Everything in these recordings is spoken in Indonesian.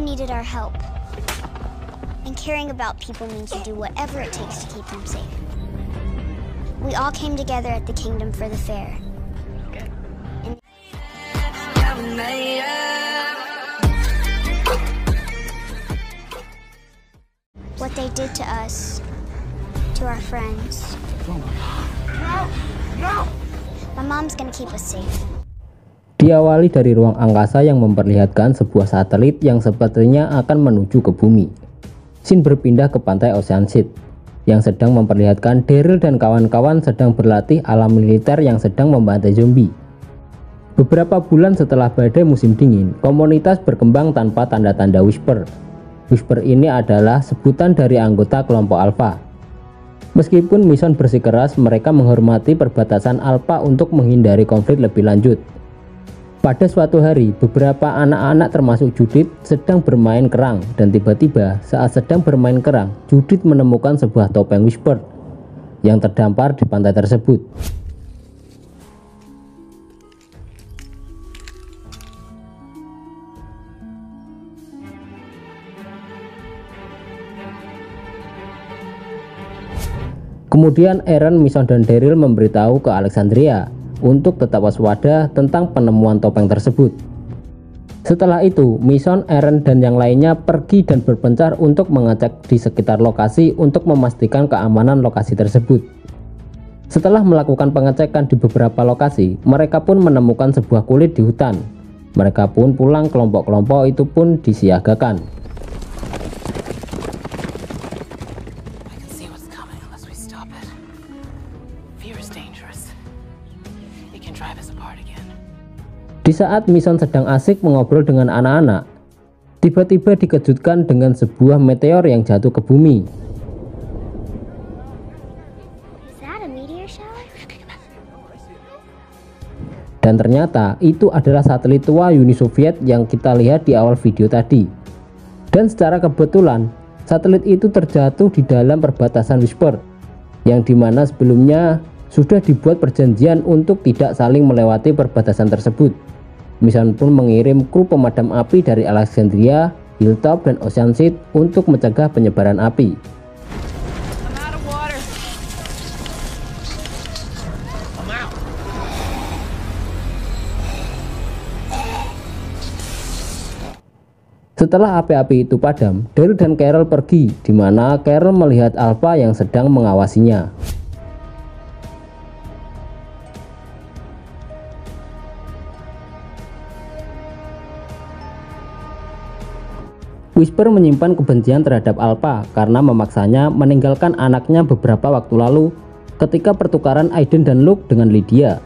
needed our help. And caring about people means you do whatever it takes to keep them safe. We all came together at the kingdom for the fair. And what they did to us, to our friends. My mom's gonna keep us safe. Diawali dari ruang angkasa yang memperlihatkan sebuah satelit yang sepertinya akan menuju ke bumi. Scene berpindah ke pantai Ocean City yang sedang memperlihatkan Daryl dan kawan-kawan sedang berlatih ala militer yang sedang membantai zombie. Beberapa bulan setelah badai musim dingin, komunitas berkembang tanpa tanda-tanda Whisper. Whisper ini adalah sebutan dari anggota kelompok Alpha. Meskipun Mission bersikeras, mereka menghormati perbatasan Alpha untuk menghindari konflik lebih lanjut. Pada suatu hari, beberapa anak-anak termasuk Judith sedang bermain kerang, dan tiba-tiba saat sedang bermain kerang, Judith menemukan sebuah topeng Whisper yang terdampar di pantai tersebut. Kemudian Aaron, Mission, dan Daryl memberitahu ke Alexandria untuk tetap waspada tentang penemuan topeng tersebut. Setelah itu, Mission, Aaron, dan yang lainnya pergi dan berpencar untuk mengecek di sekitar lokasi untuk memastikan keamanan lokasi tersebut. Setelah melakukan pengecekan di beberapa lokasi, mereka pun menemukan sebuah kulit di hutan. Mereka pun pulang, kelompok-kelompok itu pun disiagakan. Di saat Mission sedang asik mengobrol dengan anak-anak, tiba-tiba dikejutkan dengan sebuah meteor yang jatuh ke bumi. Dan ternyata itu adalah satelit tua Uni Soviet yang kita lihat di awal video tadi. Dan secara kebetulan, satelit itu terjatuh di dalam perbatasan Whisper, yang dimana sebelumnya sudah dibuat perjanjian untuk tidak saling melewati perbatasan tersebut. Mission pun mengirim kru pemadam api dari Alexandria, Hilltop, dan Ocean City untuk mencegah penyebaran api. Setelah api-api itu padam, Daryl dan Carol pergi, di mana Carol melihat Alpha yang sedang mengawasinya. Whisper menyimpan kebencian terhadap Alpha karena memaksanya meninggalkan anaknya beberapa waktu lalu ketika pertukaran Aiden dan Luke dengan Lydia.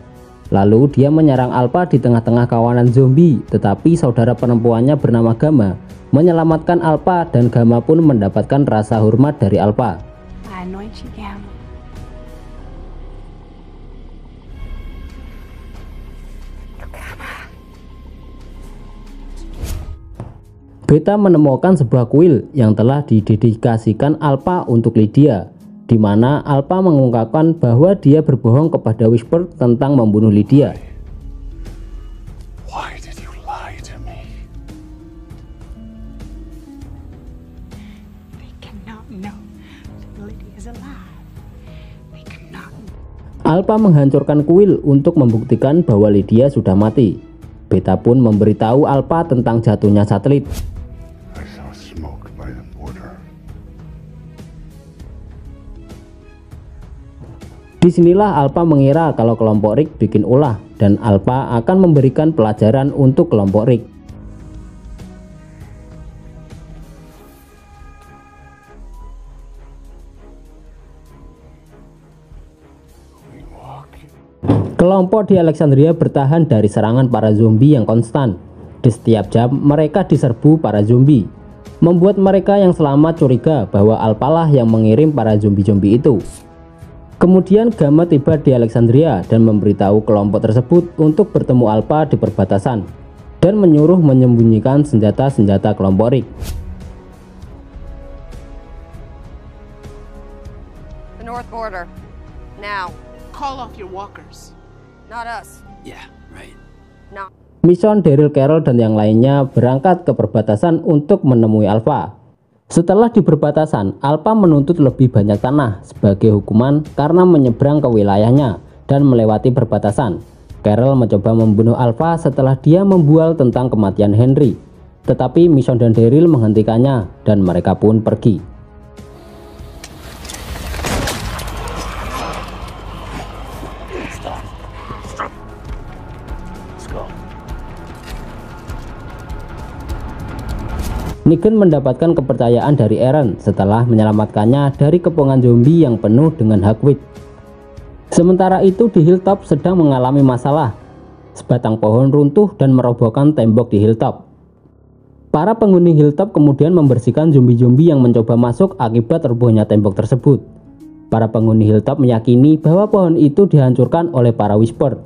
Lalu dia menyerang Alpha di tengah-tengah kawanan zombie, tetapi saudara perempuannya bernama Gamma menyelamatkan Alpha dan Gamma pun mendapatkan rasa hormat dari Alpha. Beta menemukan sebuah kuil yang telah didedikasikan Alpha untuk Lydia, di mana Alpha mengungkapkan bahwa dia berbohong kepada Whisper tentang membunuh Lydia. Why did you lie to me? They cannot know that Lydia is alive. They cannot. Alpha menghancurkan kuil untuk membuktikan bahwa Lydia sudah mati. Beta pun memberitahu Alpha tentang jatuhnya satelit. Disinilah Alpha mengira kalau kelompok Rick bikin ulah dan Alpha akan memberikan pelajaran untuk kelompok Rick. Kelompok di Alexandria bertahan dari serangan para zombie yang konstan. Di setiap jam mereka diserbu para zombie, membuat mereka yang selamat curiga bahwa Alpha lah yang mengirim para zombie-zombie itu. Kemudian Gamma tiba di Alexandria dan memberitahu kelompok tersebut untuk bertemu Alpha di perbatasan dan menyuruh menyembunyikan senjata-senjata kelompok Rick. The North Border. Now. Call off your walkers. Not us. Yeah, right. Not. Mission, Daryl, Carol, dan yang lainnya berangkat ke perbatasan untuk menemui Alpha. Setelah di perbatasan, Alpha menuntut lebih banyak tanah sebagai hukuman karena menyeberang ke wilayahnya dan melewati perbatasan. Carol mencoba membunuh Alpha setelah dia membual tentang kematian Henry. Tetapi Mission dan Daryl menghentikannya dan mereka pun pergi. Negan mendapatkan kepercayaan dari Aaron setelah menyelamatkannya dari kepungan zombie yang penuh dengan Hawkwind. Sementara itu di Hilltop sedang mengalami masalah. Sebatang pohon runtuh dan merobohkan tembok di Hilltop. Para penghuni Hilltop kemudian membersihkan zombie-zombie yang mencoba masuk akibat robohnya tembok tersebut. Para penghuni Hilltop meyakini bahwa pohon itu dihancurkan oleh para Whisper.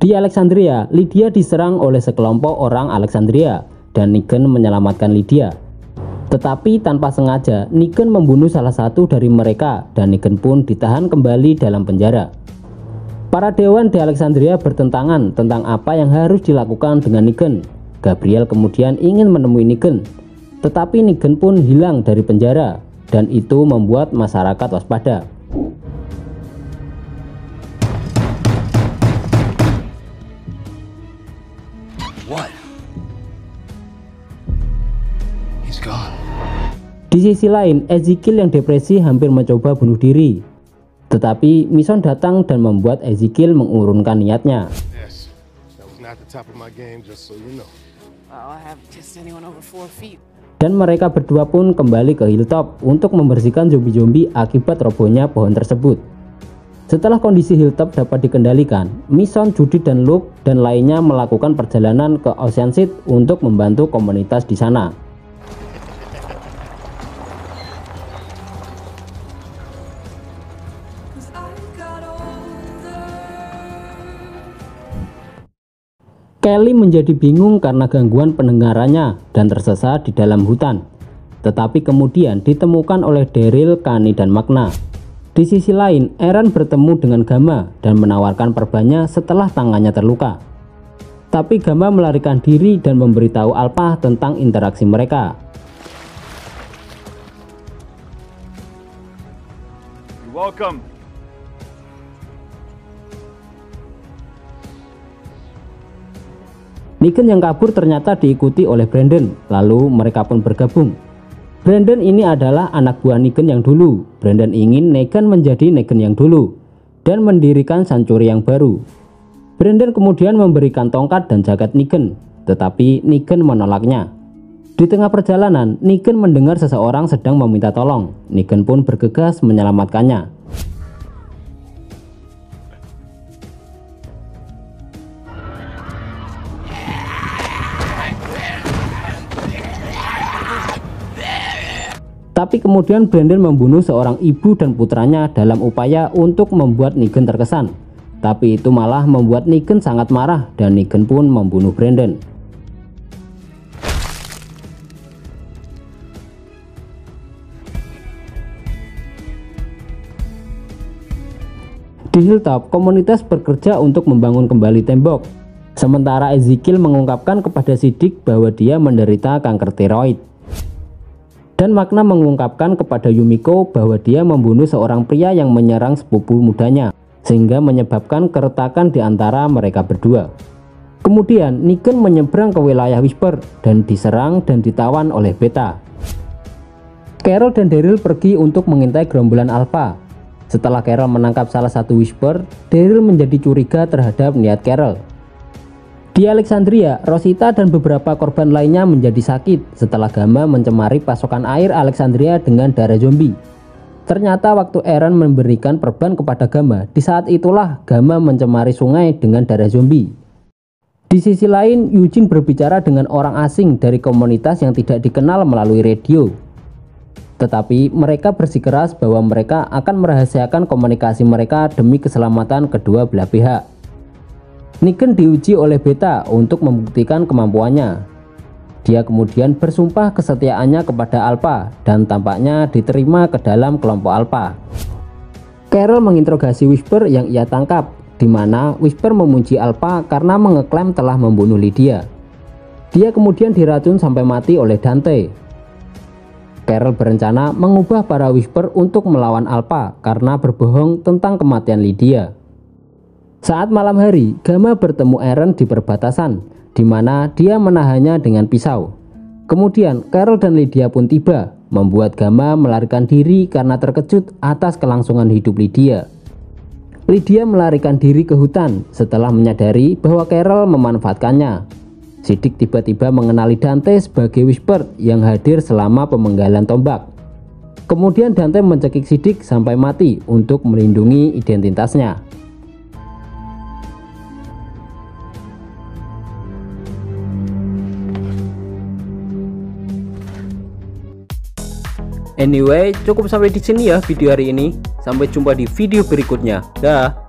Di Alexandria, Lydia diserang oleh sekelompok orang Alexandria dan Negan menyelamatkan Lydia. Tetapi tanpa sengaja, Negan membunuh salah satu dari mereka dan Negan pun ditahan kembali dalam penjara. Para dewan di Alexandria bertentangan tentang apa yang harus dilakukan dengan Negan. Gabriel kemudian ingin menemui Negan, tetapi Negan pun hilang dari penjara dan itu membuat masyarakat waspada. What? He's gone. Di sisi lain, Ezekiel yang depresi hampir mencoba bunuh diri. Tetapi Mission datang dan membuat Ezekiel mengurungkan niatnya. Yes, that was not the top of my game, just so you know. I haven't kissed anyone over 4 feet. Dan mereka berdua pun kembali ke Hilltop untuk membersihkan zombie-zombie akibat robohnya pohon tersebut. Setelah kondisi Hilltop dapat dikendalikan, Mission, Judith, dan Luke dan lainnya melakukan perjalanan ke Oceanside untuk membantu komunitas di sana. Kelly menjadi bingung karena gangguan pendengarannya dan tersesat di dalam hutan. Tetapi kemudian ditemukan oleh Daryl, Kani, dan Magna. Di sisi lain, Aaron bertemu dengan Gamma dan menawarkan perbannya setelah tangannya terluka. Tapi Gamma melarikan diri dan memberitahu Alpha tentang interaksi mereka. You're welcome. Negan yang kabur ternyata diikuti oleh Brandon, lalu mereka pun bergabung. Brandon ini adalah anak buah Negan yang dulu. Brandon ingin Negan menjadi Negan yang dulu dan mendirikan sanctuary yang baru. Brandon kemudian memberikan tongkat dan jaket Negan, tetapi Negan menolaknya. Di tengah perjalanan, Negan mendengar seseorang sedang meminta tolong. Negan pun bergegas menyelamatkannya. Tapi kemudian Brandon membunuh seorang ibu dan putranya dalam upaya untuk membuat Negan terkesan. Tapi itu malah membuat Negan sangat marah dan Negan pun membunuh Brandon. Di Hilltop, komunitas bekerja untuk membangun kembali tembok. Sementara Ezekiel mengungkapkan kepada Siddiq bahwa dia menderita kanker tiroid. Dan Magna mengungkapkan kepada Yumiko bahwa dia membunuh seorang pria yang menyerang sepupu mudanya, sehingga menyebabkan keretakan di antara mereka berdua. Kemudian Negan menyeberang ke wilayah Whisper dan diserang dan ditawan oleh Beta. Carol dan Daryl pergi untuk mengintai gerombolan Alpha. Setelah Carol menangkap salah satu Whisper, Daryl menjadi curiga terhadap niat Carol. Di Alexandria, Rosita dan beberapa korban lainnya menjadi sakit setelah Gamma mencemari pasokan air Alexandria dengan darah zombie. Ternyata waktu Aaron memberikan perban kepada Gamma, di saat itulah Gamma mencemari sungai dengan darah zombie. Di sisi lain, Eugene berbicara dengan orang asing dari komunitas yang tidak dikenal melalui radio. Tetapi mereka bersikeras bahwa mereka akan merahasiakan komunikasi mereka demi keselamatan kedua belah pihak. Negan diuji oleh Beta untuk membuktikan kemampuannya. Dia kemudian bersumpah kesetiaannya kepada Alpha dan tampaknya diterima ke dalam kelompok Alpha. Carol menginterogasi Whisper yang ia tangkap di mana Whisper memuji Alpha karena mengeklaim telah membunuh Lydia. Dia kemudian diracun sampai mati oleh Dante. Carol berencana mengubah para Whisper untuk melawan Alpha karena berbohong tentang kematian Lydia. Saat malam hari, Gamma bertemu Eren di perbatasan, di mana dia menahannya dengan pisau. Kemudian Carol dan Lydia pun tiba, membuat Gamma melarikan diri karena terkejut atas kelangsungan hidup Lydia. Lydia melarikan diri ke hutan setelah menyadari bahwa Carol memanfaatkannya. Siddiq tiba-tiba mengenali Dante sebagai Whisper yang hadir selama pemenggalan tombak. Kemudian Dante mencekik Siddiq sampai mati untuk melindungi identitasnya. Anyway, cukup sampai di sini ya video hari ini. Sampai jumpa di video berikutnya. Dah.